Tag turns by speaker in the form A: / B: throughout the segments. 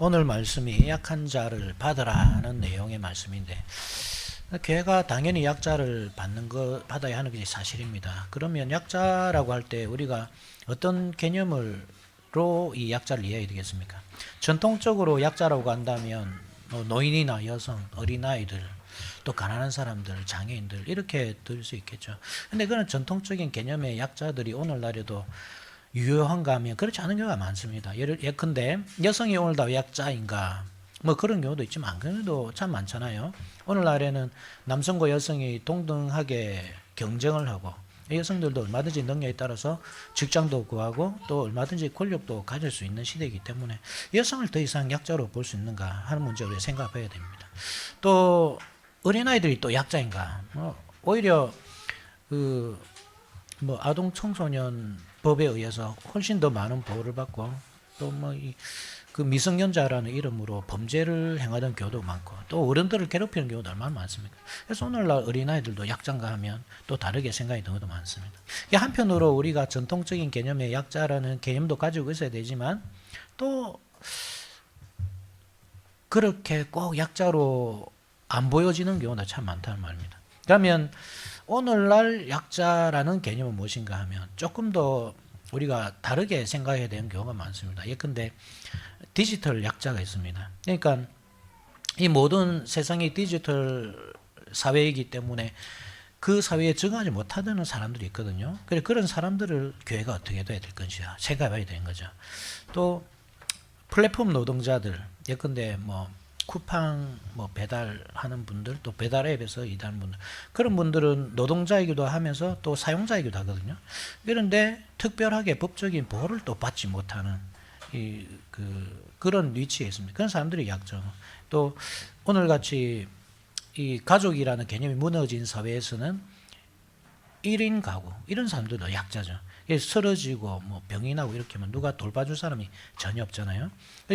A: 오늘 말씀이 약한 자를 받으라는 내용의 말씀인데, 교회가 당연히 약자를 받아야 하는 것이 사실입니다. 그러면 약자라고 할 때 우리가 어떤 개념으로 이 약자를 이해해야 되겠습니까? 전통적으로 약자라고 한다면 노인이나 여성, 어린아이들, 또 가난한 사람들, 장애인들 이렇게 들 수 있겠죠. 근데 그런 전통적인 개념의 약자들이 오늘날에도 유효한가 하면 그렇지 않은 경우가 많습니다. 예컨대 여성이 오늘 다 약자인가 뭐 그런 경우도 있지만 안 그런 경우도 참 많잖아요. 오늘날에는 남성과 여성이 동등하게 경쟁을 하고 여성들도 얼마든지 능력에 따라서 직장도 구하고 또 얼마든지 권력도 가질 수 있는 시대이기 때문에 여성을 더 이상 약자로 볼 수 있는가 하는 문제를 생각해야 됩니다. 또 어린아이들이 또 약자인가? 오히려 아동 청소년 법에 의해서 훨씬 더 많은 보호를 받고 또 그 미성년자라는 이름으로 범죄를 행하던 경우도 많고 또 어른들을 괴롭히는 경우도 얼마나 많습니까? 그래서 오늘날 어린아이들도 약자인가 하면 또 다르게 생각이 드는 것도 많습니다. 한편으로 우리가 전통적인 개념의 약자라는 개념도 가지고 있어야 되지만 또 그렇게 꼭 약자로 안 보여지는 경우가 참 많다는 말입니다. 그러면 오늘날 약자라는 개념은 무엇인가 하면 조금 더 우리가 다르게 생각해야 되는 경우가 많습니다. 예컨대 디지털 약자가 있습니다. 그러니까 이 모든 세상이 디지털 사회이기 때문에 그 사회에 적응하지 못하는 사람들이 있거든요. 그래서 그런 사람들을 교회가 어떻게 해야 될 것이야 생각해봐야 되는 거죠. 또 플랫폼 노동자들, 예컨대 쿠팡 배달하는 분들, 또 배달 앱에서 일하는 분들, 그런 분들은 노동자이기도 하면서 또 사용자이기도 하거든요. 그런데 특별하게 법적인 보호를 또 받지 못하는 그런 위치에 있습니다. 그런 사람들이 약점. 또 오늘같이 이 가족이라는 개념이 무너진 사회에서는 1인 가구 이런 사람들도 약자죠. 쓰러지고 병이 나고 이렇게 하면 누가 돌봐줄 사람이 전혀 없잖아요.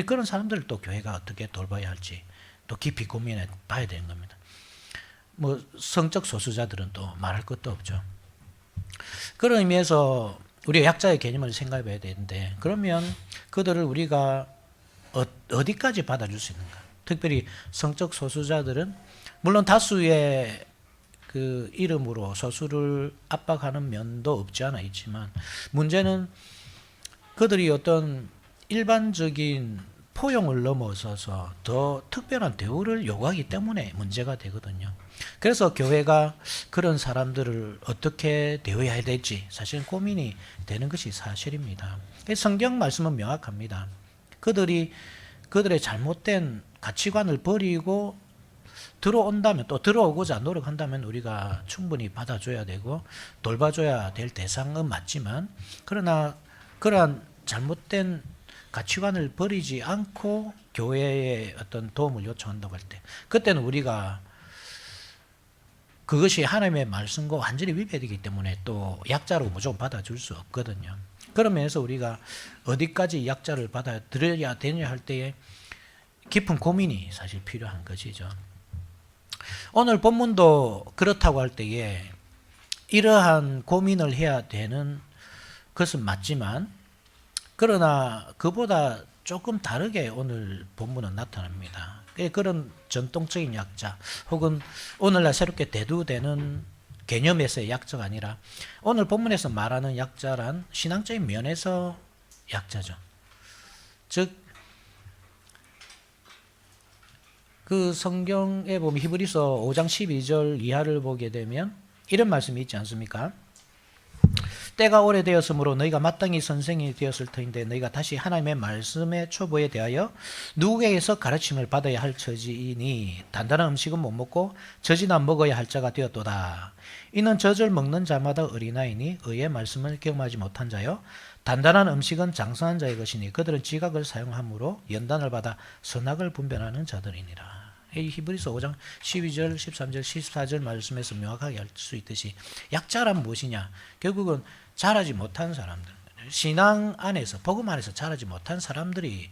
A: 그런 사람들을 또 교회가 어떻게 돌봐야 할지 또 깊이 고민해 봐야 되는 겁니다. 성적 소수자들은 또 말할 것도 없죠. 그런 의미에서 우리가 약자의 개념을 생각해 봐야 되는데, 그러면 그들을 우리가 어디까지 받아줄 수 있는가? 특별히 성적 소수자들은 물론 다수의 그 이름으로 소수를 압박하는 면도 없지 않아 있지만, 문제는 그들이 어떤 일반적인 포용을 넘어서서 더 특별한 대우를 요구하기 때문에 문제가 되거든요. 그래서 교회가 그런 사람들을 어떻게 대우해야 될지 사실 고민이 되는 것이 사실입니다. 성경 말씀은 명확합니다. 그들의 잘못된 가치관을 버리고 들어온다면, 또 들어오고자 노력한다면 우리가 충분히 받아줘야 되고 돌봐줘야 될 대상은 맞지만, 그러나 그러한 잘못된 가치관을 버리지 않고 교회에 어떤 도움을 요청한다고 할 때, 그때는 우리가 그것이 하나님의 말씀과 완전히 위배되기 때문에 또 약자로 무조건 받아줄 수 없거든요. 그런 면에서 우리가 어디까지 약자를 받아들여야 되냐 할 때에 깊은 고민이 사실 필요한 것이죠. 오늘 본문도 그렇다고 할 때에 이러한 고민을 해야 되는 것은 맞지만, 그러나 그보다 조금 다르게 오늘 본문은 나타납니다. 그런 전통적인 약자 혹은 오늘날 새롭게 대두되는 개념에서의 약자가 아니라 오늘 본문에서 말하는 약자란 신앙적인 면에서 약자죠. 즉 그 성경에 보면 히브리서 5장 12절 이하를 보게 되면 이런 말씀이 있지 않습니까? 때가 오래되었으므로 너희가 마땅히 선생이 되었을 터인데 너희가 다시 하나님의 말씀의 초보에 대하여 누구에게서 가르침을 받아야 할 처지이니 단단한 음식은 못 먹고 젖이나 먹어야 할 자가 되었도다. 이는 젖을 먹는 자마다 어린아이니 의의 말씀을 경험하지 못한 자요 단단한 음식은 장성한 자의 것이니 그들은 지각을 사용함으로 연단을 받아 선악을 분별하는 자들이니라. 히브리서 5장 12절, 13절, 14절 말씀에서 명확하게 알 수 있듯이 약자란 무엇이냐? 결국은 자라지 못한 사람들, 신앙 안에서 복음 안에서 자라지 못한 사람들이,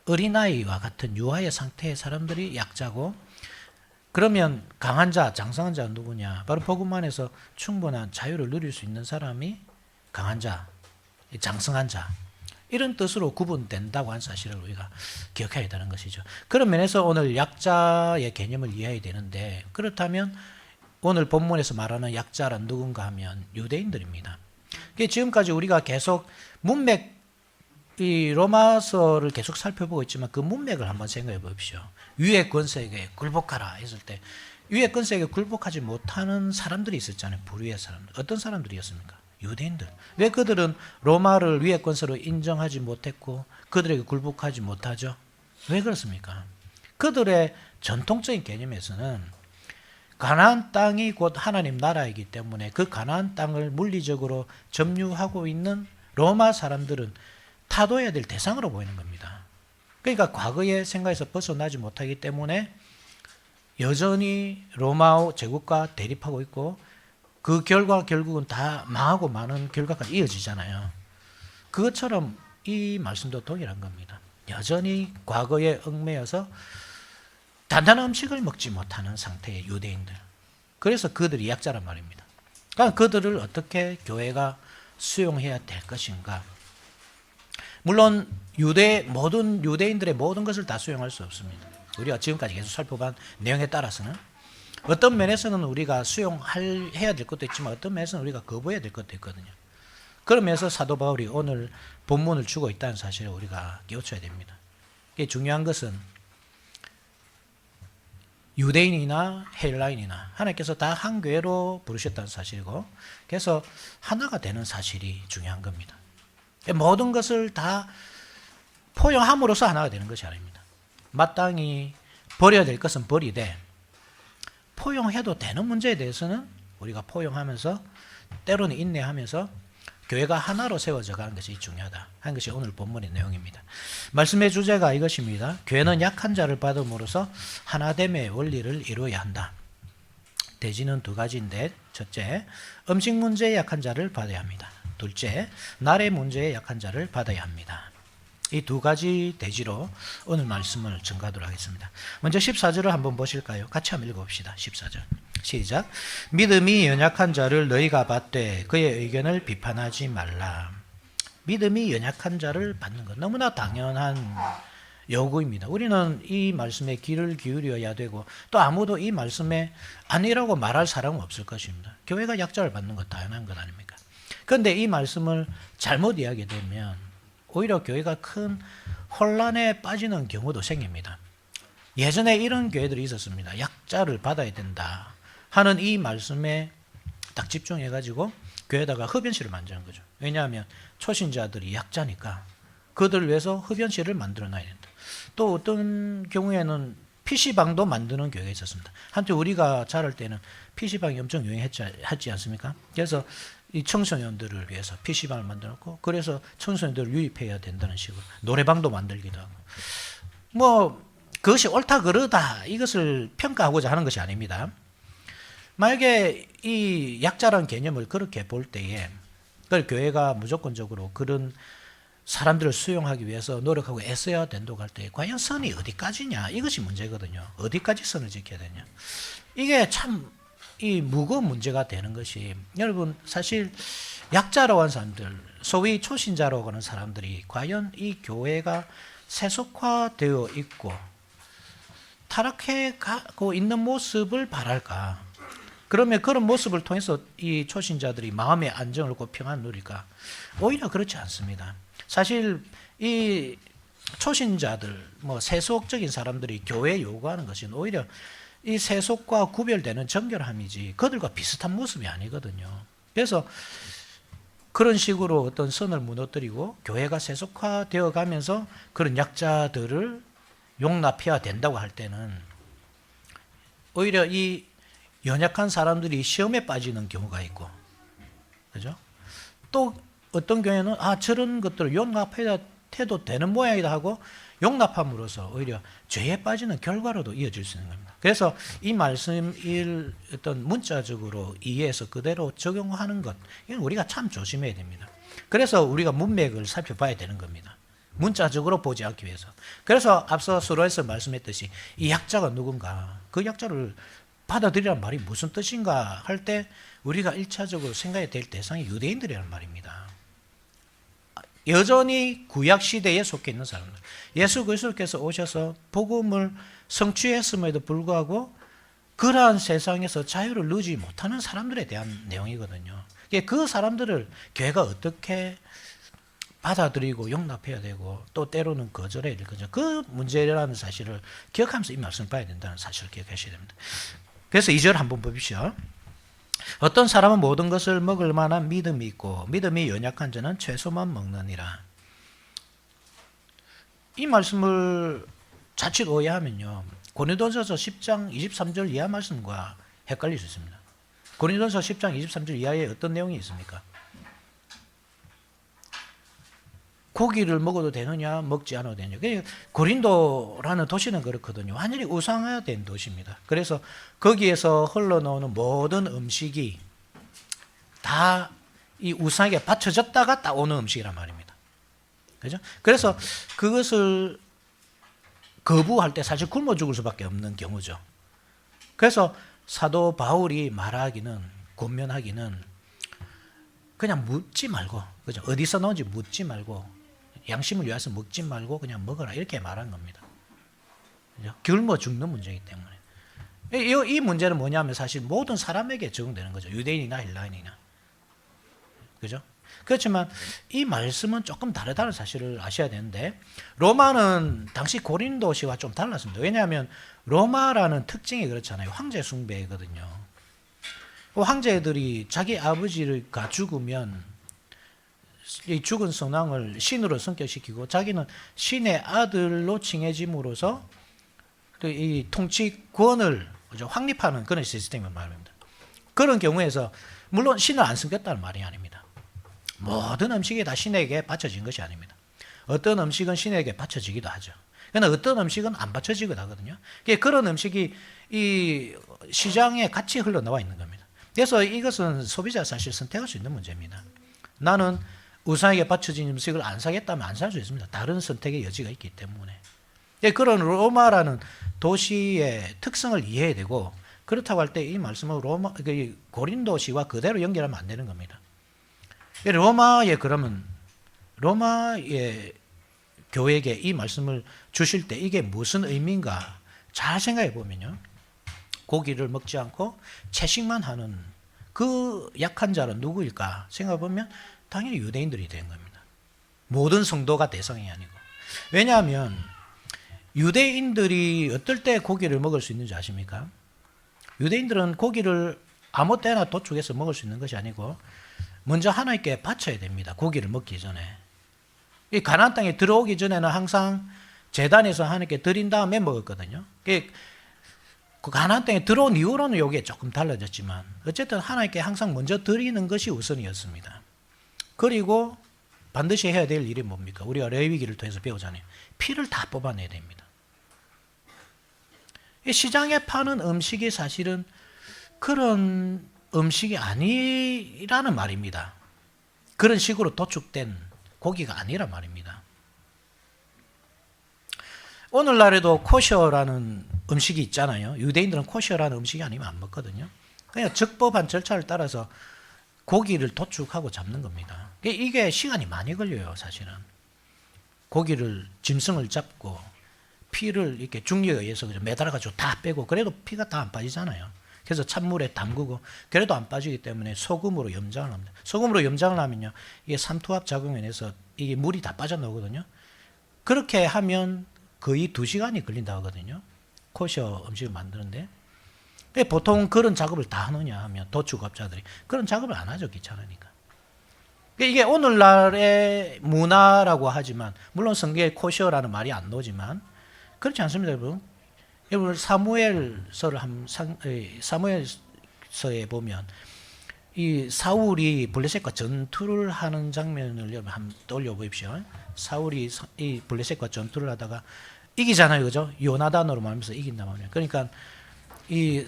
A: 어린아이와 같은 유아의 상태의 사람들이 약자고, 그러면 강한 자, 장성한 자는 누구냐? 바로 복음 안에서 충분한 자유를 누릴 수 있는 사람이 강한 자, 장성한 자, 이런 뜻으로 구분된다고 하는 사실을 우리가 기억해야 되는 것이죠. 그런 면에서 오늘 약자의 개념을 이해해야 되는데, 그렇다면 오늘 본문에서 말하는 약자란 누군가 하면 유대인들입니다. 지금까지 우리가 계속 문맥, 이 로마서를 계속 살펴보고 있지만 그 문맥을 한번 생각해 보십시오. 위의 권세에게 굴복하라 했을 때 위의 권세에게 굴복하지 못하는 사람들이 있었잖아요. 불의의 사람들. 어떤 사람들이었습니까? 유대인들. 왜 그들은 로마를 위의 권세로 인정하지 못했고 그들에게 굴복하지 못하죠? 왜 그렇습니까? 그들의 전통적인 개념에서는 가나안 땅이 곧 하나님 나라이기 때문에 그 가나안 땅을 물리적으로 점유하고 있는 로마 사람들은 타도해야 될 대상으로 보이는 겁니다. 그러니까 과거의 생각에서 벗어나지 못하기 때문에 여전히 로마 제국과 대립하고 있고 그 결과 결국은 다 망하고 마는 결과까지 이어지잖아요. 그것처럼 이 말씀도 동일한 겁니다. 여전히 과거에 얽매여서 단단한 음식을 먹지 못하는 상태의 유대인들. 그래서 그들이 약자란 말입니다. 그러니까 그들을 어떻게 교회가 수용해야 될 것인가. 물론 모든 유대인들의 모든 것을 다 수용할 수 없습니다. 우리가 지금까지 계속 살펴본 내용에 따라서는 어떤 면에서는 우리가 수용해야 될 것도 있지만 어떤 면에서는 우리가 거부해야 될 것도 있거든요. 그러면서 사도 바울이 오늘 본문을 주고 있다는 사실을 우리가 깨우쳐야 됩니다. 중요한 것은 유대인이나 헬라인이나 하나님께서 다 한 교회로 부르셨다는 사실이고 그래서 하나가 되는 사실이 중요한 겁니다. 모든 것을 다 포용함으로써 하나가 되는 것이 아닙니다. 마땅히 버려야 될 것은 버리되 포용해도 되는 문제에 대해서는 우리가 포용하면서 때로는 인내하면서 교회가 하나로 세워져 가는 것이 중요하다 하는 것이 오늘 본문의 내용입니다. 말씀의 주제가 이것입니다. 교회는 약한 자를 받음으로써 하나됨의 원리를 이루어야 한다. 대지는 두 가지인데 첫째, 음식 문제에 약한 자를 받아야 합니다. 둘째, 날의 문제에 약한 자를 받아야 합니다. 이 두 가지 대지로 오늘 말씀을 전가하도록 하겠습니다. 먼저 14절을 한번 보실까요? 같이 한번 읽어봅시다. 14절 시작. 믿음이 연약한 자를 너희가 받되 그의 의견을 비판하지 말라. 믿음이 연약한 자를 받는 것 너무나 당연한 요구입니다. 우리는 이 말씀에 귀를 기울여야 되고 또 아무도 이 말씀에 아니라고 말할 사람은 없을 것입니다. 교회가 약자를 받는 것 당연한 것 아닙니까? 그런데 이 말씀을 잘못 이해하게 되면 오히려 교회가 큰 혼란에 빠지는 경우도 생깁니다. 예전에 이런 교회들이 있었습니다. 약자를 받아야 된다 하는 이 말씀에 딱 집중해가지고 교회에다가 흡연실을 만드는 거죠. 왜냐하면 초신자들이 약자니까 그들을 위해서 흡연실을 만들어놔야 된다. 또 어떤 경우에는 PC방도 만드는 교회가 있었습니다. 한때 우리가 자랄 때는 PC방이 엄청 유행했지 않습니까? 그래서 이 청소년들을 위해서 PC방을 만들었고 그래서 청소년들을 유입해야 된다는 식으로 노래방도 만들기도 하고 뭐 그것이 옳다 그르다 이것을 평가하고자 하는 것이 아닙니다. 만약에 이 약자라는 개념을 그렇게 볼 때에 그걸 교회가 무조건적으로 그런 사람들을 수용하기 위해서 노력하고 애써야 된다고 할 때 과연 선이 어디까지냐 이것이 문제거든요. 어디까지 선을 지켜야 되냐 이게 참 이 무거운 문제가 되는 것이 여러분 사실 약자라고 하는 사람들 소위 초신자라고 하는 사람들이 과연 이 교회가 세속화되어 있고 타락해 가고 있는 모습을 바랄까? 그러면 그런 모습을 통해서 이 초신자들이 마음의 안정을 얻고 평안을 누릴까? 오히려 그렇지 않습니다. 사실 이 초신자들, 세속적인 사람들이 교회에 요구하는 것은 오히려 이 세속과 구별되는 정결함이지 그들과 비슷한 모습이 아니거든요. 그래서 그런 식으로 어떤 선을 무너뜨리고 교회가 세속화되어 가면서 그런 약자들을 용납해야 된다고 할 때는 오히려 이 연약한 사람들이 시험에 빠지는 경우가 있고, 그죠? 또 어떤 경우에는 저런 것들을 용납해야 해도 되는 모양이다 하고 용납함으로써 오히려 죄에 빠지는 결과로도 이어질 수 있는 겁니다. 그래서 이 말씀을 어떤 문자적으로 이해해서 그대로 적용하는 것, 이건 우리가 참 조심해야 됩니다. 그래서 우리가 문맥을 살펴봐야 되는 겁니다. 문자적으로 보지 않기 위해서. 그래서 앞서 서로에서 말씀했듯이 이 약자가 누군가, 그 약자를 받아들이란 말이 무슨 뜻인가 할 때 우리가 1차적으로 생각해야 될 대상이 유대인들이라는 말입니다. 여전히 구약 시대에 속해 있는 사람들. 예수 그리스도께서 오셔서 복음을 성취했음에도 불구하고 그러한 세상에서 자유를 누리지 못하는 사람들에 대한 내용이거든요. 그 사람들을 교회가 어떻게 받아들이고 용납해야 되고 또 때로는 거절해야 될 거죠. 그 문제라는 사실을 기억하면서 이 말씀을 봐야 된다는 사실을 기억하셔야 됩니다. 그래서 2절 한번 보십시오. 어떤 사람은 모든 것을 먹을 만한 믿음이 있고 믿음이 연약한 자는 채소만 먹느니라. 이 말씀을 자칫 오해하면요, 고린도전서 10장 23절 이하 말씀과 헷갈릴 수 있습니다. 고린도전서 10장 23절 이하에 어떤 내용이 있습니까? 고기를 먹어도 되느냐 먹지 않아도 되느냐. 고린도라는 도시는 그렇거든요. 완전히 우상화된 도시입니다. 그래서 거기에서 흘러나오는 모든 음식이 다 이 우상에게 바쳐졌다가 딱 오는 음식이란 말입니다. 그죠? 그래서 그것을 거부할 때 사실 굶어 죽을 수밖에 없는 경우죠. 그래서 사도 바울이 말하기는, 권면하기는 그냥 묻지 말고, 그죠? 어디서 나온지 묻지 말고, 양심을 위해서 먹지 말고 그냥 먹어라, 이렇게 말한 겁니다. 그죠? 굶어 죽는 문제이기 때문에. 이 문제는 뭐냐면 사실 모든 사람에게 적용되는 거죠. 유대인이나 헬라인이나. 그죠? 그렇지만 이 말씀은 조금 다르다는 사실을 아셔야 되는데, 로마는 당시 고린도시와 좀 달랐습니다. 왜냐하면 로마라는 특징이 그렇잖아요. 황제 숭배거든요. 황제들이 자기 아버지가 죽으면 이 죽은 선왕을 신으로 성격시키고 자기는 신의 아들로 칭해짐으로써 이 통치권을 확립하는 그런 시스템을 말합니다. 그런 경우에서 물론 신을 안 섬겼다는 말이 아닙니다. 모든 음식이 다 신에게 바쳐진 것이 아닙니다. 어떤 음식은 신에게 바쳐지기도 하죠. 그러나 어떤 음식은 안 바쳐지기도 하거든요. 그런 음식이 이 시장에 같이 흘러나와 있는 겁니다. 그래서 이것은 소비자 사실 선택할 수 있는 문제입니다. 나는 우상에게 바쳐진 음식을 안 사겠다면 안 살 수 있습니다. 다른 선택의 여지가 있기 때문에. 그런 로마라는 도시의 특성을 이해해야 되고, 그렇다고 할 때 이 말씀은 고린도시와 그대로 연결하면 안 되는 겁니다. 로마의 교회에게 이 말씀을 주실 때 이게 무슨 의미인가 잘 생각해 보면요, 고기를 먹지 않고 채식만 하는 그 약한 자는 누구일까 생각해 보면 당연히 유대인들이 된 겁니다. 모든 성도가 대상이 아니고. 왜냐하면 유대인들이 어떨 때 고기를 먹을 수 있는지 아십니까? 유대인들은 고기를 아무 때나 도축해서 먹을 수 있는 것이 아니고 먼저 하나님께 바쳐야 됩니다. 고기를 먹기 전에. 이 가나안 땅에 들어오기 전에는 항상 제단에서 하나님께 드린 다음에 먹었거든요. 그 가나안 땅에 들어온 이후로는 이게 조금 달라졌지만 어쨌든 하나님께 항상 먼저 드리는 것이 우선이었습니다. 그리고 반드시 해야 될 일이 뭡니까? 우리가 레위기를 통해서 배우잖아요. 피를 다 뽑아내야 됩니다. 이 시장에 파는 음식이 사실은 그런 음식이 아니라는 말입니다. 그런 식으로 도축된 고기가 아니란 말입니다. 오늘날에도 코셔라는 음식이 있잖아요. 유대인들은 코셔라는 음식이 아니면 안 먹거든요. 그냥 적법한 절차를 따라서 고기를 도축하고 잡는 겁니다. 이게 시간이 많이 걸려요, 사실은. 고기를 짐승을 잡고 피를 이렇게 중력에 의해서 매달아가지고 다 빼고, 그래도 피가 다 안 빠지잖아요. 그래서 찬물에 담그고 그래도 안 빠지기 때문에 소금으로 염장을 합니다. 소금으로 염장을 하면요, 이게 삼투압 작용에 의해서 이게 물이 다 빠져나오거든요. 그렇게 하면 거의 2시간이 걸린다고 하거든요. 코셔 음식을 만드는데. 보통 그런 작업을 다 하느냐 하면 도축업자들이 그런 작업을 안 하죠, 귀찮으니까. 이게 오늘날의 문화라고 하지만, 물론 성경에 코셔라는 말이 안 나오지만 그렇지 않습니다, 여러분. 여러분 사무엘서에 보면 이 사울이 블레셋과 전투를 하는 장면을 여러분 한번 떠올려 보십시오. 사울이 이 블레셋과 전투를 하다가 이기잖아요, 그죠? 요나단으로 말하면서 이긴다 말이에요. 그러니까 이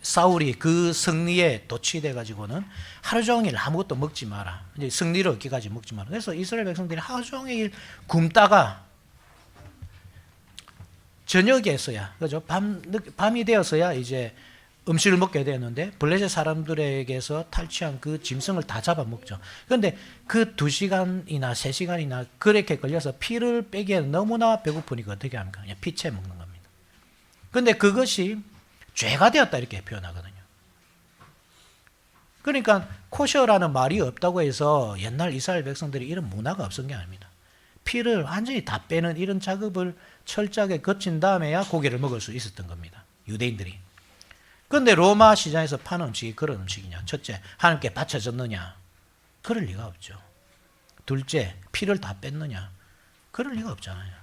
A: 사울이 그 승리에 도취돼 가지고는 하루 종일 아무것도 먹지 마라. 이제 승리를 얻기까지 먹지 마라. 그래서 이스라엘 백성들이 하루 종일 굶다가 저녁에서야, 그죠? 밤이 되어서야 이제 음식을 먹게 되었는데 블레셋 사람들에게서 탈취한 그 짐승을 다 잡아먹죠. 그런데 그 2시간이나 3시간이나 그렇게 걸려서 피를 빼기에는 너무나 배고프니까 어떻게 합니까? 그냥 피채 먹는 겁니다. 그런데 그것이 죄가 되었다 이렇게 표현하거든요. 그러니까 코셔라는 말이 없다고 해서 옛날 이스라엘 백성들이 이런 문화가 없은 게 아닙니다. 피를 완전히 다 빼는 이런 작업을 철저하게 거친 다음에야 고기를 먹을 수 있었던 겁니다. 유대인들이. 그런데 로마 시장에서 파는 음식이 그런 음식이냐? 첫째, 하나님께 바쳐졌느냐? 그럴 리가 없죠. 둘째, 피를 다 뺐느냐? 그럴 리가 없잖아요.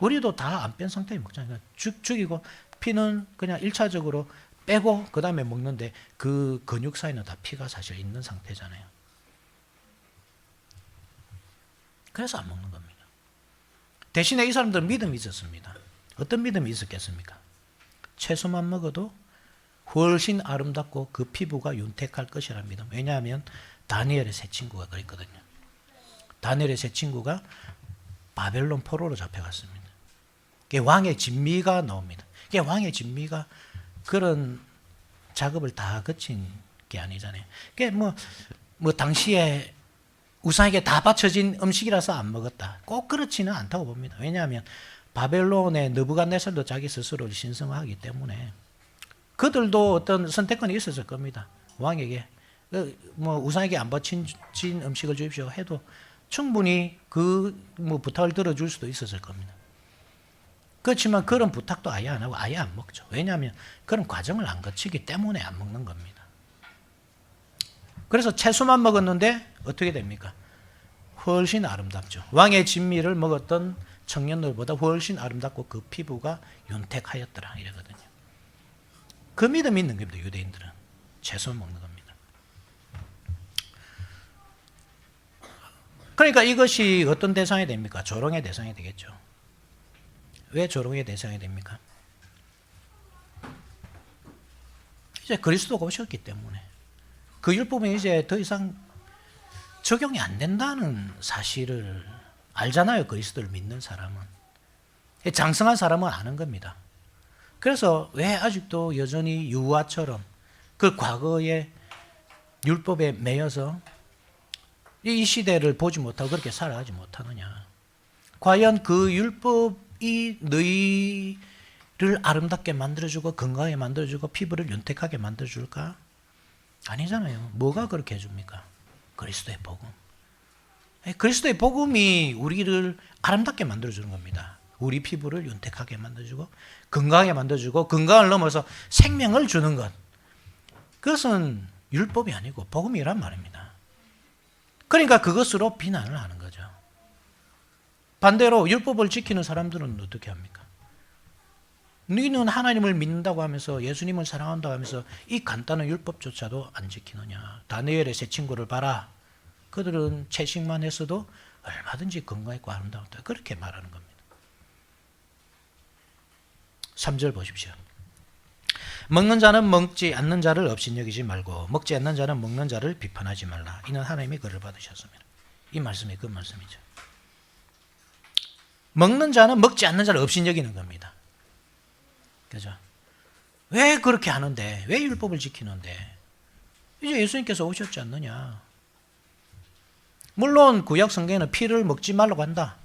A: 우리도 다 안 뺀 상태에 먹잖아요. 죽이고 피는 그냥 1차적으로 빼고 그 다음에 먹는데 그 근육 사이는 다 피가 사실 있는 상태잖아요. 그래서 안 먹는 겁니다. 대신에 이 사람들은 믿음이 있었습니다. 어떤 믿음이 있었겠습니까? 채소만 먹어도 훨씬 아름답고 그 피부가 윤택할 것이라는 믿음. 왜냐하면 다니엘의 세 친구가 그랬거든요. 다니엘의 세 친구가 바벨론 포로로 잡혀갔습니다. 왕의 진미가 나옵니다. 왕의 진미가 그런 작업을 다 거친 게 아니잖아요. 뭐 당시에 우상에게 다 바쳐진 음식이라서 안 먹었다. 꼭 그렇지는 않다고 봅니다. 왜냐하면 바벨론의 느부갓네살도 자기 스스로를 신성화하기 때문에 그들도 어떤 선택권이 있었을 겁니다. 왕에게 뭐 우상에게 안 바친 음식을 주십시오 해도 충분히 그 뭐 부탁을 들어줄 수도 있었을 겁니다. 그렇지만 그런 부탁도 아예 안 하고 아예 안 먹죠. 왜냐하면 그런 과정을 안 거치기 때문에 안 먹는 겁니다. 그래서 채소만 먹었는데 어떻게 됩니까? 훨씬 아름답죠. 왕의 진미를 먹었던 청년들보다 훨씬 아름답고 그 피부가 윤택하였더라 이러거든요. 그 믿음이 있는 겁니다. 유대인들은 채소 먹는 겁니다. 그러니까 이것이 어떤 대상이 됩니까? 조롱의 대상이 되겠죠. 왜 조롱의 대상이 됩니까? 이제 그리스도가 오셨기 때문에 그 율법은 이제 더 이상 적용이 안 된다는 사실을 알잖아요. 그리스도를 믿는 사람은. 장성한 사람은 아는 겁니다. 그래서 왜 아직도 여전히 유아처럼 그 과거의 율법에 매여서 이 시대를 보지 못하고 그렇게 살아가지 못하느냐. 과연 그 율법이 너희를 아름답게 만들어주고 건강하게 만들어주고 피부를 윤택하게 만들어줄까? 아니잖아요. 뭐가 그렇게 해줍니까? 그리스도의 복음. 그리스도의 복음이 우리를 아름답게 만들어주는 겁니다. 우리 피부를 윤택하게 만들어주고 건강하게 만들어주고 건강을 넘어서 생명을 주는 것. 그것은 율법이 아니고 복음이란 말입니다. 그러니까 그것으로 비난을 하는 거죠. 반대로 율법을 지키는 사람들은 어떻게 합니까? 너희는 하나님을 믿는다고 하면서 예수님을 사랑한다고 하면서 이 간단한 율법조차도 안 지키느냐. 다니엘의 세 친구를 봐라. 그들은 채식만 했어도 얼마든지 건강했고 아름다웠다. 그렇게 말하는 겁니다. 3절 보십시오. 먹는 자는 먹지 않는 자를 업신여기지 말고 먹지 않는 자는 먹는 자를 비판하지 말라. 이는 하나님이 그를 받으셨습니다. 이 말씀이 그 말씀이죠. 먹는 자는 먹지 않는 자를 업신여기는 겁니다. 그죠? 왜 그렇게 하는데? 왜 율법을 지키는데? 이제 예수님께서 오셨지 않느냐? 물론 구약 성경에는 피를 먹지 말라고 한다.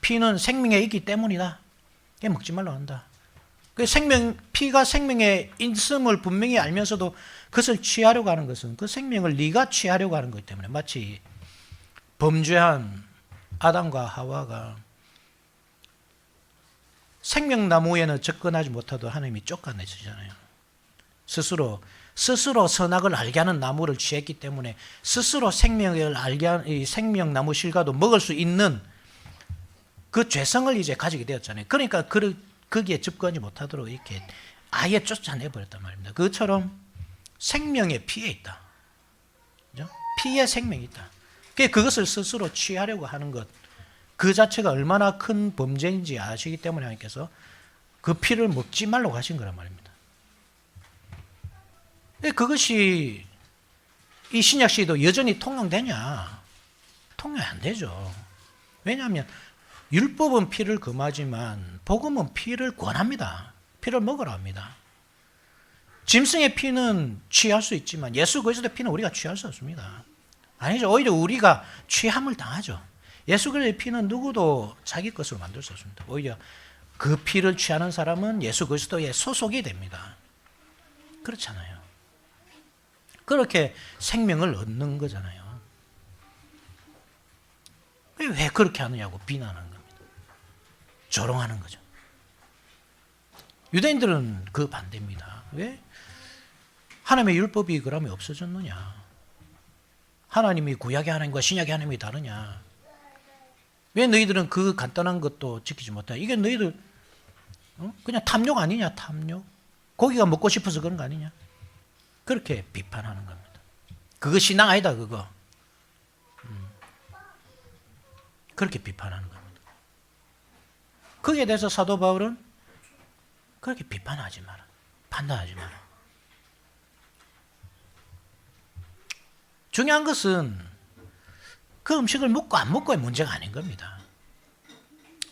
A: 피는 생명에 있기 때문이다. 먹지 말라고 한다. 피가 생명에 있음을 분명히 알면서도 그것을 취하려고 하는 것은 그 생명을 네가 취하려고 하는 거기 때문에 마치 범죄한 아담과 하와가 생명나무에는 접근하지 못하도록 하나님이 쫓아내시잖아요. 스스로 선악을 알게 하는 나무를 취했기 때문에 스스로 생명을 알게 하는 이 생명나무 실과도 먹을 수 있는 그 죄성을 이제 가지게 되었잖아요. 그러니까 거기에 접근하지 못하도록 이렇게 아예 쫓아내버렸단 말입니다. 그것처럼 생명의 피에 있다. 그죠? 피에 생명이 있다. 그것을 스스로 취하려고 하는 것, 그 자체가 얼마나 큰 범죄인지 아시기 때문에 하나님께서 그 피를 먹지 말라고 하신 거란 말입니다. 그것이 이 신약 시대도 여전히 통용되냐? 통용이 안 되죠. 왜냐하면 율법은 피를 금하지만 복음은 피를 권합니다. 피를 먹으라 합니다. 짐승의 피는 취할 수 있지만 예수 그리스도의 피는 우리가 취할 수 없습니다. 아니죠. 오히려 우리가 취함을 당하죠. 예수 그리스도의 피는 누구도 자기 것으로 만들 수 없습니다. 오히려 그 피를 취하는 사람은 예수 그리스도의 소속이 됩니다. 그렇잖아요. 그렇게 생명을 얻는 거잖아요. 왜 그렇게 하느냐고 비난하는 겁니다. 조롱하는 거죠. 유대인들은 그 반대입니다. 왜? 하나님의 율법이 그러면 없어졌느냐? 하나님이 구약의 하나님과 신약의 하나님이 다르냐? 왜 너희들은 그 간단한 것도 지키지 못하냐? 이게 너희들 그냥 탐욕 아니냐? 탐욕? 고기가 먹고 싶어서 그런 거 아니냐? 그렇게 비판하는 겁니다. 그거 신앙 아니다 그거. 그렇게 비판하는 겁니다. 거기에 대해서 사도 바울은 그렇게 비판하지 마라. 판단하지 마라. 중요한 것은 그 음식을 먹고 안 먹고의 문제가 아닌 겁니다.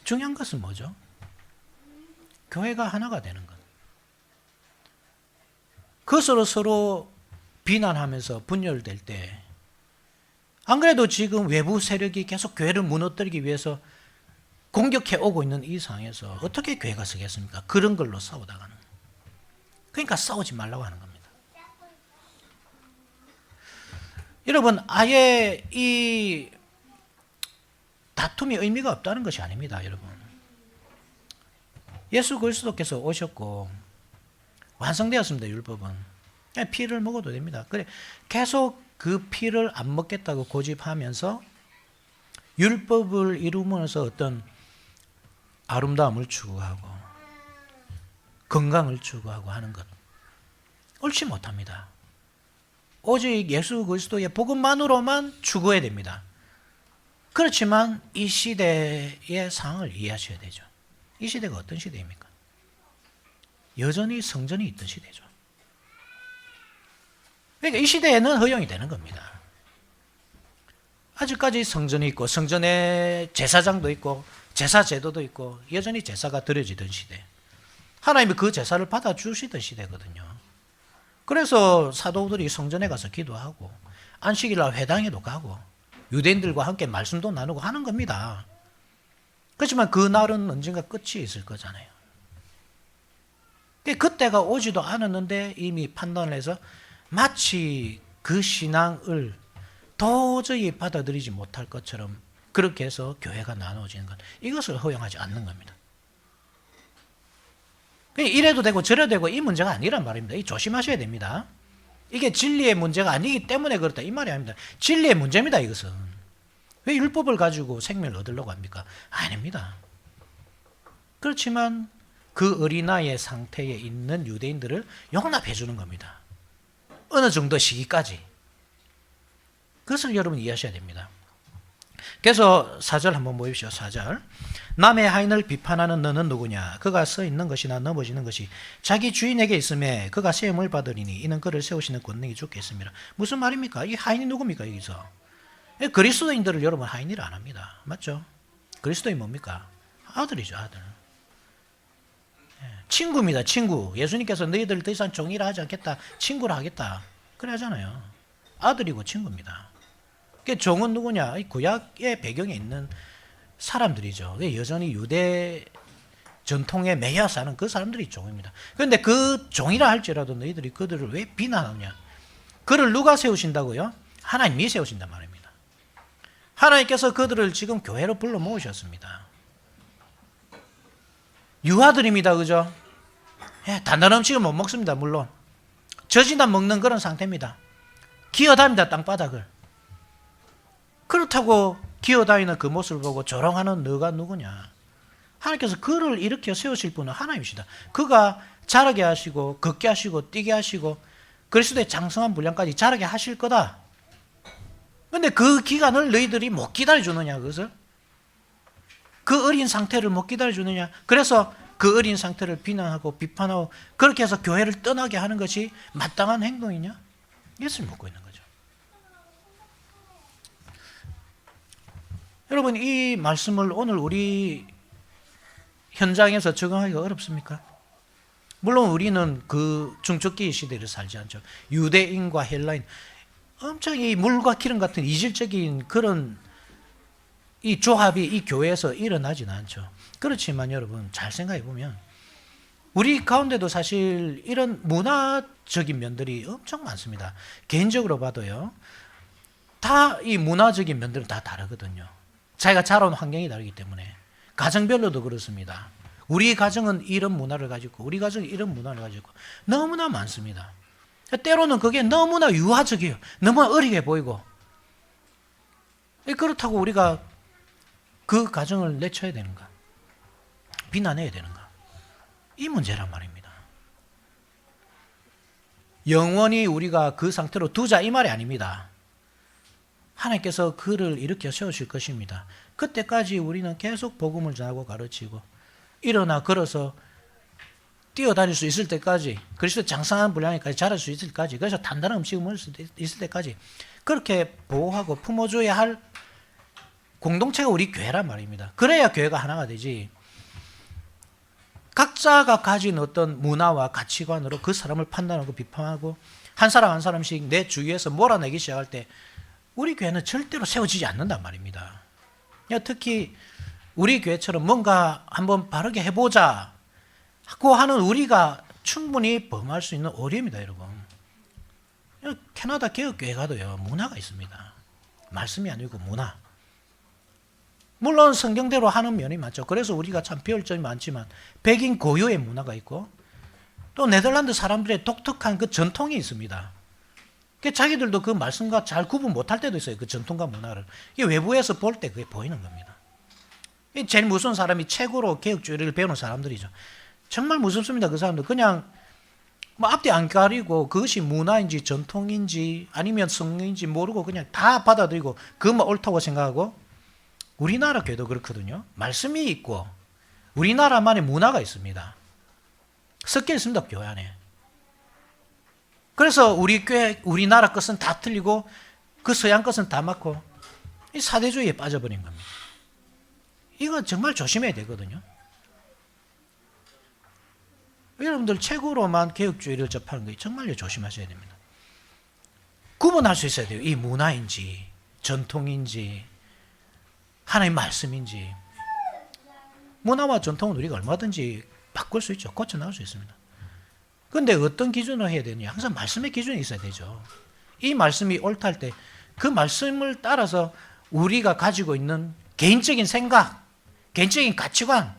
A: 중요한 것은 뭐죠? 교회가 하나가 되는 것. 그것으로 서로 비난하면서 분열될 때, 안 그래도 지금 외부 세력이 계속 교회를 무너뜨리기 위해서 공격해 오고 있는 이 상황에서 어떻게 교회가 서겠습니까? 그런 걸로 싸우다가는. 그러니까 싸우지 말라고 하는 겁니다. 여러분, 아예 이 다툼이 의미가 없다는 것이 아닙니다, 여러분. 예수 그리스도께서 오셨고 완성되었습니다, 율법은. 그냥 피를 먹어도 됩니다. 그래, 계속 그 피를 안 먹겠다고 고집하면서 율법을 이루면서 어떤 아름다움을 추구하고 건강을 추구하고 하는 것, 옳지 못합니다. 오직 예수 그리스도의 복음만으로만 추구해야 됩니다. 그렇지만 이 시대의 상황을 이해하셔야 되죠. 이 시대가 어떤 시대입니까? 여전히 성전이 있던 시대죠. 그러니까 이 시대에는 허용이 되는 겁니다. 아직까지 성전이 있고 성전에 제사장도 있고 제사 제도도 있고 여전히 제사가 드려지던 시대. 하나님이 그 제사를 받아주시던 시대거든요. 그래서 사도들이 성전에 가서 기도하고 안식일날 회당에도 가고 유대인들과 함께 말씀도 나누고 하는 겁니다. 그렇지만 그 날은 언젠가 끝이 있을 거잖아요. 그때가 오지도 않았는데 이미 판단을 해서 마치 그 신앙을 도저히 받아들이지 못할 것처럼 그렇게 해서 교회가 나눠지는 것, 이것을 허용하지 않는 겁니다. 이래도 되고 저래도 되고 이 문제가 아니란 말입니다. 이 조심하셔야 됩니다. 이게 진리의 문제가 아니기 때문에 그렇다 이 말이 아닙니다. 진리의 문제입니다, 이것은. 왜 율법을 가지고 생명을 얻으려고 합니까? 아닙니다. 그렇지만 그 어린아이의 상태에 있는 유대인들을 용납해 주는 겁니다. 어느 정도 시기까지. 그것을 여러분 이해하셔야 됩니다. 그래서 4절 한번 보십시오. 4절. 남의 하인을 비판하는 너는 누구냐? 그가 서 있는 것이나 넘어지는 것이 자기 주인에게 있음에 그가 세움을 받으리니 이는 그를 세우시는 권능이 주께 있습니다. 무슨 말입니까? 이 하인이 누굽니까 여기서? 그리스도인들을 여러분 하인이라 안 합니다. 맞죠? 그리스도인 뭡니까? 아들이죠, 아들. 친구입니다, 친구. 예수님께서 너희들 더 이상 종이라 하지 않겠다, 친구라 하겠다, 그래 하잖아요. 아들이고 친구입니다. 종은 누구냐? 구약의 배경에 있는 사람들이죠. 여전히 유대 전통에 매여 사는 그 사람들이 종입니다. 그런데 그 종이라 할지라도 너희들이 그들을 왜 비난하느냐? 그를 누가 세우신다고요? 하나님이 세우신단 말입니다. 하나님께서 그들을 지금 교회로 불러 모으셨습니다. 유아들입니다, 그죠? 단단한 음식을 못 먹습니다, 물론. 젖이나 먹는 그런 상태입니다. 기어다닙니다, 땅바닥을. 그렇다고 기어다니는 그 모습을 보고 조롱하는 너가 누구냐? 하나님께서 그를 일으켜 세우실 분은 하나님이시다. 그가 자라게 하시고 걷게 하시고 뛰게 하시고 그리스도의 장성한 분량까지 자라게 하실 거다. 그런데 그 기간을 너희들이 못 기다려주느냐, 그것을? 그 어린 상태를 못 기다려주느냐? 그래서 그 어린 상태를 비난하고 비판하고 그렇게 해서 교회를 떠나게 하는 것이 마땅한 행동이냐? 이것을 묻고 있는 거죠. 여러분, 이 말씀을 오늘 우리 현장에서 적용하기가 어렵습니까? 물론 우리는 그 중적기 시대를 살지 않죠. 유대인과 헬라인, 엄청 이 물과 기름 같은 이질적인 그런 이 조합이 이 교회에서 일어나지는 않죠. 그렇지만 여러분 잘 생각해 보면 우리 가운데도 사실 이런 문화적인 면들이 엄청 많습니다. 개인적으로 봐도요. 다 이 문화적인 면들은 다 다르거든요. 자기가 자라온 환경이 다르기 때문에. 가정별로도 그렇습니다. 우리 가정은 이런 문화를 가지고 있고 우리 가정은 이런 문화를 가지고 있고 너무나 많습니다. 때로는 그게 너무나 유아적이에요. 너무 어리게 보이고. 그렇다고 우리가 그 가정을 내쳐야 되는가? 비난해야 되는가? 이 문제란 말입니다. 영원히 우리가 그 상태로 두자 이 말이 아닙니다. 하나님께서 그를 일으켜 세우실 것입니다. 그때까지 우리는 계속 복음을 전하고 가르치고 일어나 걸어서 뛰어다닐 수 있을 때까지, 그리스도 장성한 분량에까지 자랄 수 있을 때까지, 그래서 단단한 음식을 먹을 수 있을 때까지 그렇게 보호하고 품어줘야 할 공동체가 우리 교회란 말입니다. 그래야 교회가 하나가 되지. 각자가 가진 어떤 문화와 가치관으로 그 사람을 판단하고 비판하고 한 사람 한 사람씩 내 주위에서 몰아내기 시작할 때 우리 교회는 절대로 세워지지 않는단 말입니다. 특히 우리 교회처럼 뭔가 한번 바르게 해보자 하고 하는 우리가 충분히 범할 수 있는 어려움이다, 여러분. 캐나다 개혁교회 가도요, 문화가 있습니다. 말씀이 아니고 문화. 물론 성경대로 하는 면이 많죠. 그래서 우리가 참 배울 점이 많지만 백인 고유의 문화가 있고 또 네덜란드 사람들의 독특한 그 전통이 있습니다. 자기들도 그 말씀과 잘 구분 못할 때도 있어요. 그 전통과 문화를. 이게 외부에서 볼 때 그게 보이는 겁니다. 제일 무서운 사람이 최고로 개혁주의를 배우는 사람들이죠. 정말 무섭습니다. 그 사람들. 그냥 뭐 앞뒤 안 가리고 그것이 문화인지 전통인지 아니면 성경인지 모르고 그냥 다 받아들이고 그것만 옳다고 생각하고 우리나라 교회도 그렇거든요. 말씀이 있고 우리나라만의 문화가 있습니다. 섞여 있습니다. 교회 안에. 그래서 우리 교회, 우리나라 것은 다 틀리고 그 서양 것은 다 맞고 이 사대주의에 빠져버린 겁니다. 이거 정말 조심해야 되거든요. 여러분들 책으로만 개혁주의를 접하는 거 정말 조심하셔야 됩니다. 구분할 수 있어야 돼요. 이 문화인지 전통인지 하나님의 말씀인지. 문화와 전통은 우리가 얼마든지 바꿀 수 있죠. 고쳐나갈 수 있습니다. 그런데 어떤 기준으로 해야 되느냐. 항상 말씀의 기준이 있어야 되죠. 이 말씀이 옳다 할 때 그 말씀을 따라서 우리가 가지고 있는 개인적인 생각, 개인적인 가치관,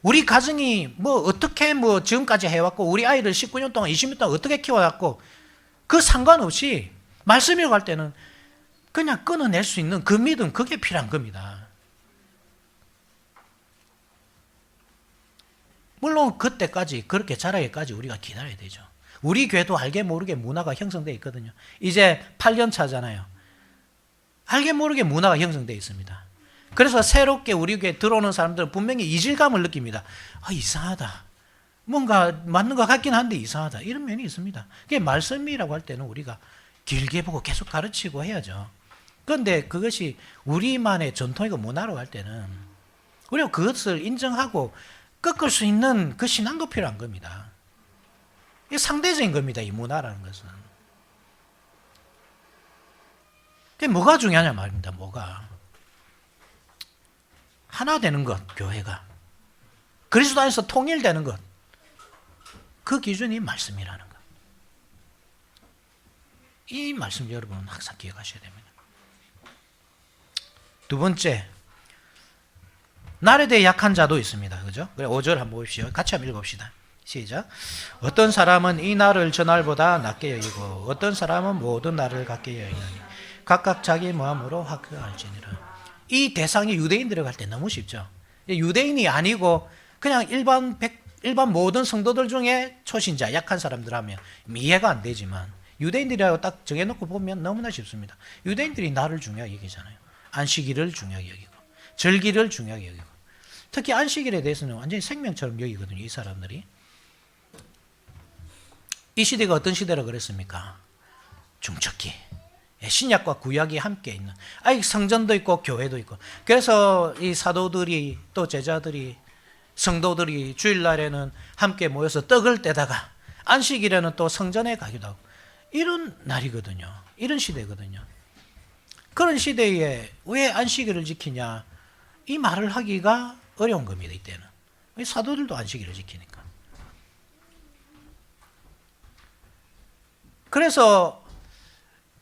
A: 우리 가정이 뭐 어떻게 뭐 지금까지 해왔고 우리 아이를 19년 동안 20년 동안 어떻게 키워왔고 그 상관없이 말씀이라고 할 때는 그냥 끊어낼 수 있는 그 믿음, 그게 필요한 겁니다. 물론 그때까지 그렇게 자라기까지 우리가 기다려야 되죠. 우리 교회도 알게 모르게 문화가 형성되어 있거든요. 이제 8년 차잖아요. 알게 모르게 문화가 형성되어 있습니다. 그래서 새롭게 우리 교회에 들어오는 사람들은 분명히 이질감을 느낍니다. 아, 이상하다. 뭔가 맞는 것 같긴 한데 이상하다. 이런 면이 있습니다. 그게 말씀이라고 할 때는 우리가 길게 보고 계속 가르치고 해야죠. 그런데 그것이 우리만의 전통이고 문화라고 할 때는 우리가 그것을 인정하고 꺾을 수 있는 그 신앙도 필요한 겁니다. 이게 상대적인 겁니다. 이 문화라는 것은. 그게 뭐가 중요하냐 말입니다. 뭐가. 하나 되는 것, 교회가. 그리스도 안에서 통일되는 것. 그 기준이 말씀이라는 것. 이 말씀 여러분 항상 기억하셔야 됩니다. 두 번째, 날에 대해 약한 자도 있습니다. 그죠? 5절 한번 보십시오. 같이 한번 읽어봅시다. 시작. 어떤 사람은 이 날을 저 날보다 낮게 여기고 어떤 사람은 모든 날을 같게 여기느니 각각 자기 마음으로 확증할지니라. 이 대상이 유대인들에 갈 때 너무 쉽죠. 유대인이 아니고 그냥 일반 모든 성도들 중에 초신자, 약한 사람들 하면 이해가 안 되지만 유대인들이라고 딱 정해놓고 보면 너무나 쉽습니다. 유대인들이 날을 중요하게 여기잖아요. 안식일을 중요하게 여기고 절기를 중요하게 여기고 특히 안식일에 대해서는 완전히 생명처럼 여기거든요. 이 사람들이. 이 시대가 어떤 시대라고 그랬습니까? 중첩기. 신약과 구약이 함께 있는. 아직 성전도 있고 교회도 있고. 그래서 이 사도들이 또 제자들이 성도들이 주일날에는 함께 모여서 떡을 떼다가 안식일에는 또 성전에 가기도 하고 이런 날이거든요. 이런 시대거든요. 그런 시대에 왜 안식일을 지키냐 이 말을 하기가 어려운 겁니다. 이때는 사도들도 안식일을 지키니까. 그래서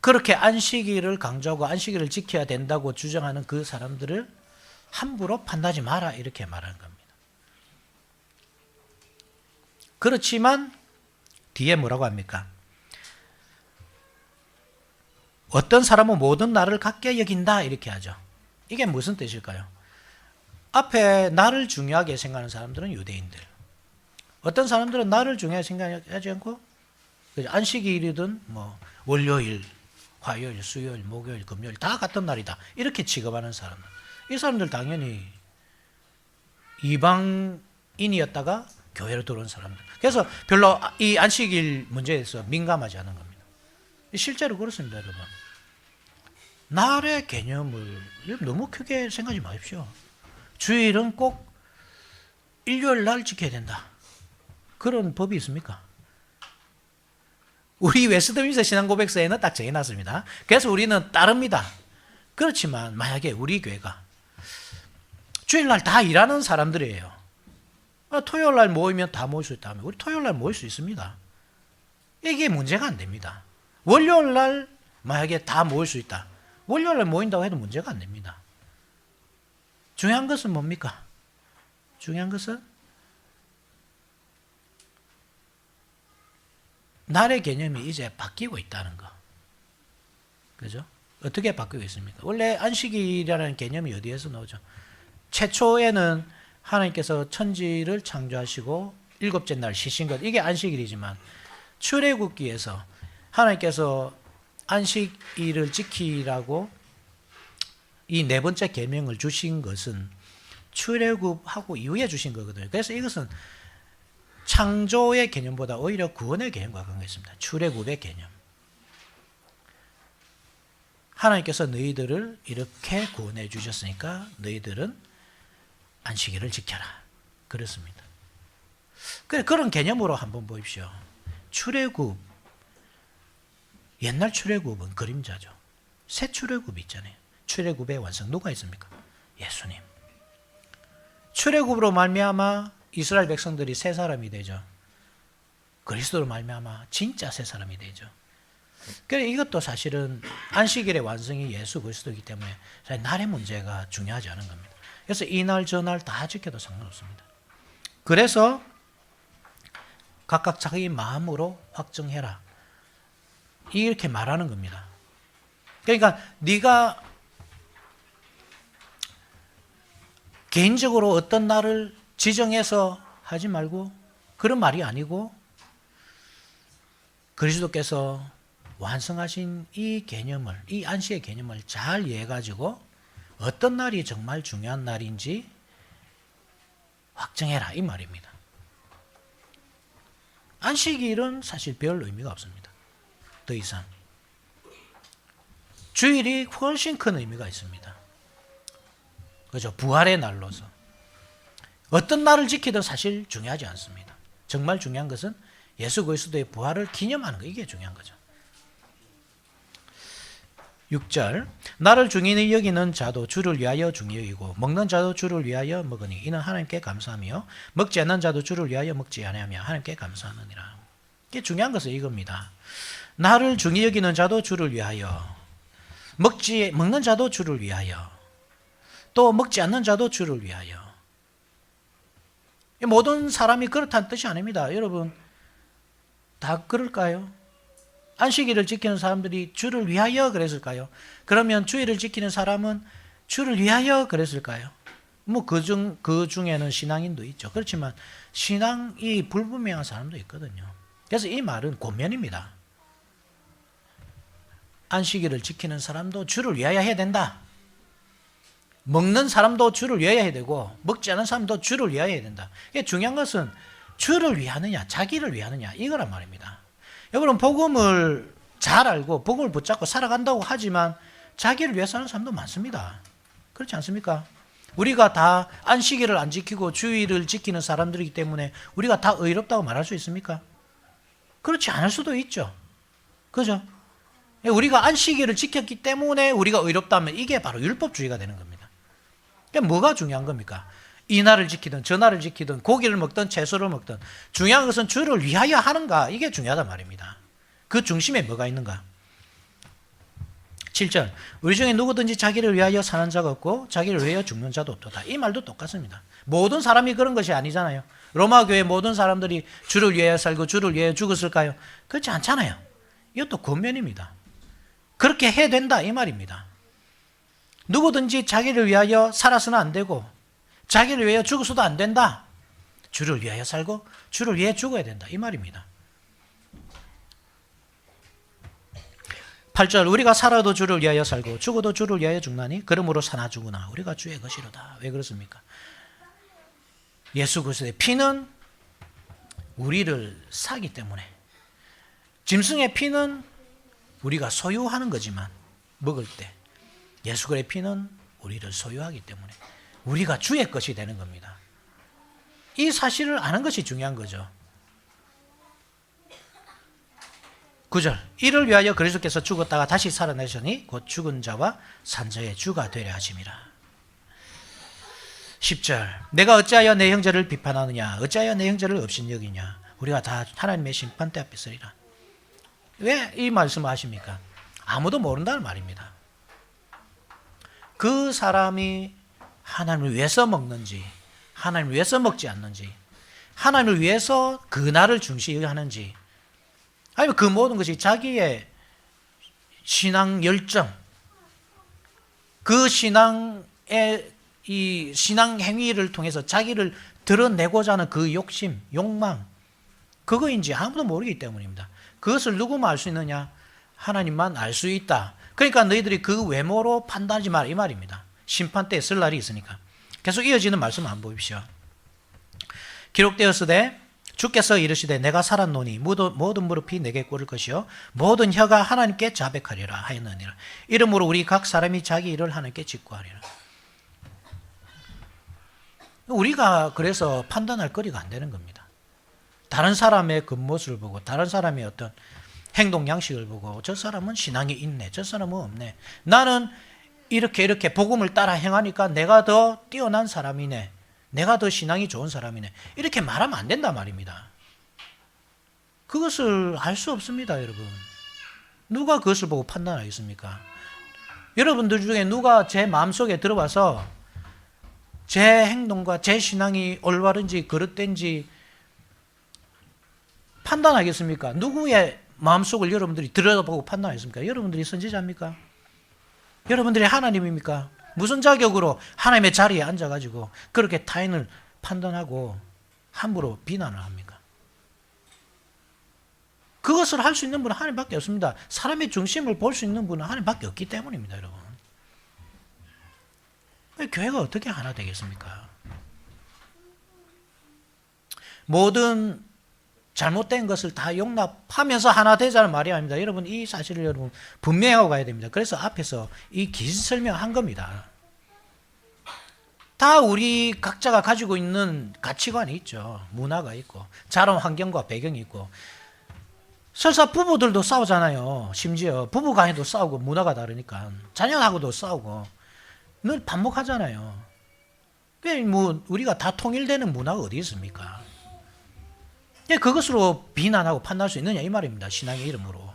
A: 그렇게 안식일을 강조하고 안식일을 지켜야 된다고 주장하는 그 사람들을 함부로 판단하지 마라 이렇게 말하는 겁니다. 그렇지만 뒤에 뭐라고 합니까? 어떤 사람은 모든 날을 같게 여긴다 이렇게 하죠. 이게 무슨 뜻일까요? 앞에 날을 중요하게 생각하는 사람들은 유대인들. 어떤 사람들은 날을 중요하게 생각하지 않고 안식일이든 뭐 월요일, 화요일, 수요일, 목요일, 금요일 다 같은 날이다 이렇게 취급하는 사람들. 이 사람들 당연히 이방인이었다가 교회로 들어온 사람들. 그래서 별로 이 안식일 문제에 대해서 민감하지 않은 겁니다. 실제로 그렇습니다, 여러분. 날의 개념을 너무 크게 생각하지 마십시오. 주일은 꼭 일요일 날 지켜야 된다. 그런 법이 있습니까? 우리 웨스트민스터 신앙고백서에는 딱 정해놨습니다. 그래서 우리는 따릅니다. 그렇지만 만약에 우리 교회가 주일날 다 일하는 사람들이에요. 토요일날 모이면 다 모일 수 있다면 우리 토요일날 모일 수 있습니다. 이게 문제가 안 됩니다. 월요일날 만약에 다 모일 수 있다. 월요일날 모인다고 해도 문제가 안 됩니다. 중요한 것은 뭡니까? 중요한 것은 날의 개념이 이제 바뀌고 있다는 거. 그죠? 어떻게 바뀌고 있습니까? 원래 안식일이라는 개념이 어디에서 나오죠? 최초에는 하나님께서 천지를 창조하시고 일곱째 날 쉬신 것. 이게 안식일이지만 출애굽기에서 하나님께서 안식일을 지키라고 이 네 번째 계명을 주신 것은 출애굽하고 이후에 주신 거거든요. 그래서 이것은 창조의 개념보다 오히려 구원의 개념과 관계있습니다. 출애굽의 개념. 하나님께서 너희들을 이렇게 구원해 주셨으니까 너희들은 안식일을 지켜라. 그렇습니다. 그런 개념으로 한번 보십시오. 출애굽, 옛날 출애굽은 그림자죠. 새 출애굽 있잖아요. 출애굽의 완성 누가 있습니까? 예수님. 출애굽으로 말미암아 이스라엘 백성들이 새 사람이 되죠. 그리스도로 말미암아 진짜 새 사람이 되죠. 그래서 이것도 사실은 안식일의 완성이 예수 그리스도이기 때문에 날의 문제가 중요하지 않은 겁니다. 그래서 이날 저날 다 지켜도 상관없습니다. 그래서 각각 자기 마음으로 확정해라. 이렇게 말하는 겁니다. 그러니까 네가 개인적으로 어떤 날을 지정해서 하지 말고 그런 말이 아니고 그리스도께서 완성하신 이 개념을, 이 안식의 개념을 잘 이해해가지고 어떤 날이 정말 중요한 날인지 확정해라 이 말입니다. 안식일은 사실 별 의미가 없습니다. 더 이상. 주일이 훨씬 큰 의미가 있습니다. 그죠? 부활의 날로서. 어떤 날을 지키든 사실 중요하지 않습니다. 정말 중요한 것은 예수 그리스도의 부활을 기념하는 거, 이게 중요한 거죠. 6절 나를 중히 여기는 자도 주를 위하여 중히 여기고 먹는 자도 주를 위하여 먹으니 이는 하나님께 감사하며 먹지 않는 자도 주를 위하여 먹지 아니하며 하나님께 감사하느니라. 이게 중요한 것은 이겁니다. 나를 중히 여기는 자도 주를 위하여 먹는 자도 주를 위하여 또 먹지 않는 자도 주를 위하여. 모든 사람이 그렇다는 뜻이 아닙니다. 여러분 다 그럴까요? 안식일을 지키는 사람들이 주를 위하여 그랬을까요? 그러면 주일을 지키는 사람은 주를 위하여 그랬을까요? 뭐 그 중에는 신앙인도 있죠. 그렇지만 신앙이 불분명한 사람도 있거든요. 그래서 이 말은 권면입니다. 안식일을 지키는 사람도 주를 위하여 해야 된다. 먹는 사람도 주를 위하여 해야 되고 먹지 않은 사람도 주를 위하여 해야 된다. 중요한 것은 주를 위하느냐 자기를 위하느냐 이거란 말입니다. 여러분 복음을 잘 알고 복음을 붙잡고 살아간다고 하지만 자기를 위해 사는 사람도 많습니다. 그렇지 않습니까? 우리가 다 안식일을 안 지키고 주일을 지키는 사람들이기 때문에 우리가 다 의롭다고 말할 수 있습니까? 그렇지 않을 수도 있죠. 그죠? 우리가 안식일을 지켰기 때문에 우리가 의롭다면 이게 바로 율법주의가 되는 겁니다. 그러니까 뭐가 중요한 겁니까? 이 날을 지키든 저 날을 지키든 고기를 먹든 채소를 먹든 중요한 것은 주를 위하여 하는가, 이게 중요하단 말입니다. 그 중심에 뭐가 있는가? 7절, 우리 중에 누구든지 자기를 위하여 사는 자가 없고 자기를 위하여 죽는 자도 없도다. 이 말도 똑같습니다. 모든 사람이 그런 것이 아니잖아요. 로마 교회 모든 사람들이 주를 위하여 살고 주를 위하여 죽었을까요? 그렇지 않잖아요. 이것도 권면입니다. 그렇게 해야 된다 이 말입니다. 누구든지 자기를 위하여 살아서는 안 되고 자기를 위하여 죽어서도 안 된다. 주를 위하여 살고 주를 위해 죽어야 된다 이 말입니다. 8절, 우리가 살아도 주를 위하여 살고 죽어도 주를 위하여 죽나니 그러므로 사나 죽으나 우리가 주의 것이로다. 왜 그렇습니까? 예수 그리스도의 피는 우리를 사기 때문에, 짐승의 피는 우리가 소유하는 거지만 먹을 때 예수 그리스도의 피는 우리를 소유하기 때문에 우리가 주의 것이 되는 겁니다. 이 사실을 아는 것이 중요한 거죠. 9절, 이를 위하여 그리스도께서 죽었다가 다시 살아나시니 곧 죽은 자와 산 자의 주가 되려 하심이라. 10절, 내가 어찌하여 내 형제를 비판하느냐, 어찌하여 내 형제를 업신여기냐, 우리가 다 하나님의 심판대 앞에 서리라. 왜 이 말씀을 하십니까? 아무도 모른다는 말입니다. 그 사람이 하나님을 위해서 먹는지 하나님을 위해서 먹지 않는지, 하나님을 위해서 그 날을 중시하는지, 아니면 그 모든 것이 자기의 신앙 열정, 그 신앙의 이 신앙 행위를 통해서 자기를 드러내고자 하는 그 욕심, 욕망, 그거인지 아무도 모르기 때문입니다. 그것을 누구만 알 수 있느냐? 하나님만 알 수 있다. 그러니까 너희들이 그 외모로 판단하지 마라 이 말입니다. 심판대에 쓸 날이 있으니까. 계속 이어지는 말씀 한번 보십시오. 기록되었으되 주께서 이르시되 내가 살았노니 모든 무릎이 내게 꿇을 것이요 모든 혀가 하나님께 자백하리라 하였느니라. 이러므로 우리 각 사람이 자기 일을 하나님께 직구하리라. 우리가 그래서 판단할 거리가 안 되는 겁니다. 다른 사람의 겉모습을 보고 다른 사람의 어떤 행동 양식을 보고 저 사람은 신앙이 있네, 저 사람은 없네, 나는 이렇게 복음을 따라 행하니까 내가 더 뛰어난 사람이네, 내가 더 신앙이 좋은 사람이네, 이렇게 말하면 안 된단 말입니다. 그것을 알 수 없습니다. 여러분, 누가 그것을 보고 판단하겠습니까? 여러분들 중에 누가 제 마음속에 들어와서 제 행동과 제 신앙이 올바른지 그릇된지 판단하겠습니까? 누구의 마음속을 여러분들이 들여다보고 판단하겠습니까? 여러분들이 선지자입니까? 여러분들이 하나님입니까? 무슨 자격으로 하나님의 자리에 앉아가지고 그렇게 타인을 판단하고 함부로 비난을 합니까? 그것을 할 수 있는 분은 하나님밖에 없습니다. 사람의 중심을 볼 수 있는 분은 하나님밖에 없기 때문입니다. 여러분, 교회가 어떻게 하나 되겠습니까? 모든 잘못된 것을 다 용납하면서 하나 되자는 말이 아닙니다. 여러분, 이 사실을 여러분 분명히 하고 가야 됩니다. 그래서 앞에서 이 기시 설명한 겁니다. 다 우리 각자가 가지고 있는 가치관이 있죠. 문화가 있고 자란 환경과 배경이 있고, 설사 부부들도 싸우잖아요. 심지어 부부간에도 싸우고, 문화가 다르니까 자녀하고도 싸우고 늘 반복하잖아요. 뭐 우리가 다 통일되는 문화가 어디 있습니까? 그것으로 비난하고 판단할 수 있느냐 이 말입니다. 신앙의 이름으로.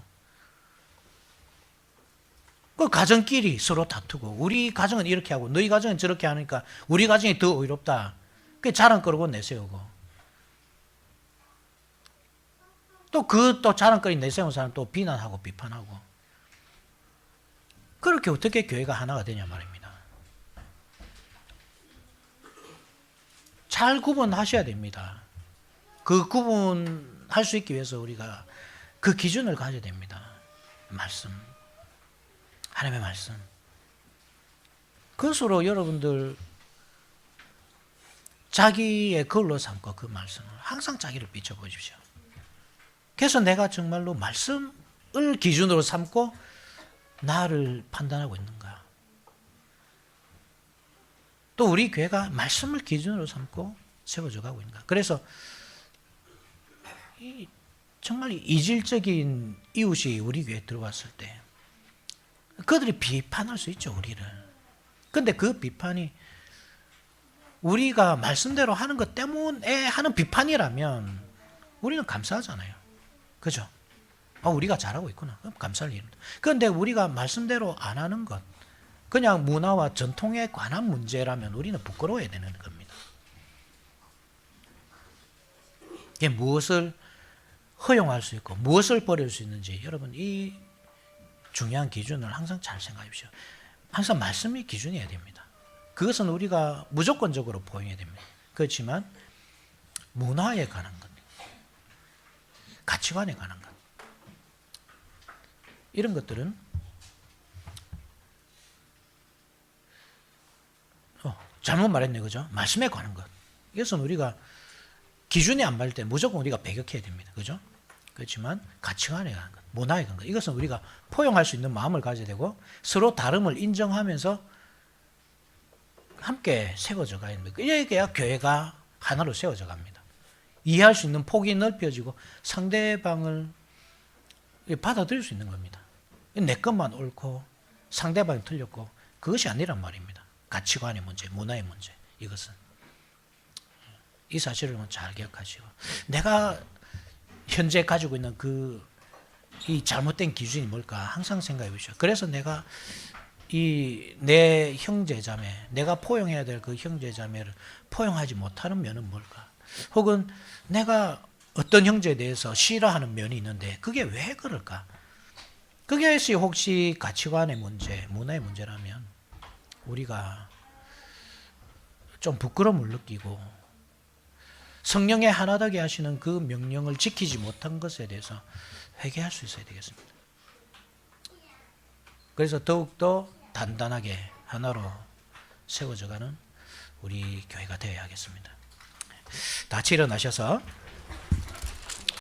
A: 그 가정끼리 서로 다투고, 우리 가정은 이렇게 하고 너희 가정은 저렇게 하니까 우리 가정이 더 의롭다, 그 자랑거리고 내세우고, 또 자랑거리 내세우는 사람 또 비난하고 비판하고, 그렇게 어떻게 교회가 하나가 되냐 말입니다. 잘 구분하셔야 됩니다. 그 구분할 수 있기 위해서 우리가 그 기준을 가져야 됩니다. 말씀, 하나님의 말씀. 그것으로 여러분들 자기의 걸로 삼고 그 말씀을 항상 자기를 비춰보십시오. 그래서 내가 정말로 말씀을 기준으로 삼고 나를 판단하고 있는가? 또 우리 교회가 말씀을 기준으로 삼고 세워져 가고 있는가. 그래서 정말 이질적인 이웃이 우리 교회에 들어왔을 때 그들이 비판할 수 있죠, 우리를. 근데 그 비판이 우리가 말씀대로 하는 것 때문에 하는 비판이라면 우리는 감사하잖아요. 그죠? 우리가 잘하고 있구나. 그럼 감사할 일입니다. 그런데 우리가 말씀대로 안 하는 것, 그냥 문화와 전통에 관한 문제라면 우리는 부끄러워야 되는 겁니다. 이게 무엇을 허용할 수 있고 무엇을 버릴 수 있는지 여러분 이 중요한 기준을 항상 잘 생각하십시오. 항상 말씀이 기준이어야 됩니다. 그것은 우리가 무조건적으로 포용해야 됩니다. 그렇지만 문화에 관한 것, 가치관에 관한 것, 이런 것들은 잘못 말했네, 그죠? 말씀에 관한 것. 이것은 우리가 기준이 안 맞을 때 무조건 우리가 배격해야 됩니다. 그죠? 그렇지만 가치관에 관한 것, 문화에 관한 것, 이것은 우리가 포용할 수 있는 마음을 가져야 되고 서로 다름을 인정하면서 함께 세워져 가야 됩니다. 이래야 교회가 하나로 세워져 갑니다. 이해할 수 있는 폭이 넓혀지고 상대방을 받아들일 수 있는 겁니다. 내 것만 옳고 상대방이 틀렸고 그것이 아니란 말입니다. 가치관의 문제, 문화의 문제, 이것은. 이 사실을 잘 기억하시고 내가 현재 가지고 있는 이 잘못된 기준이 뭘까 항상 생각해 보시죠. 그래서 내가 내 형제자매, 내가 포용해야 될 그 형제자매를 포용하지 못하는 면은 뭘까? 혹은 내가 어떤 형제에 대해서 싫어하는 면이 있는데 그게 왜 그럴까? 그것이 혹시 가치관의 문제, 문화의 문제라면 우리가 좀 부끄러움을 느끼고 성령의 하나 되게 하시는 그 명령을 지키지 못한 것에 대해서 회개할 수 있어야 되겠습니다. 그래서 더욱더 단단하게 하나로 세워져가는 우리 교회가 되어야 하겠습니다. 다 같이 일어나셔서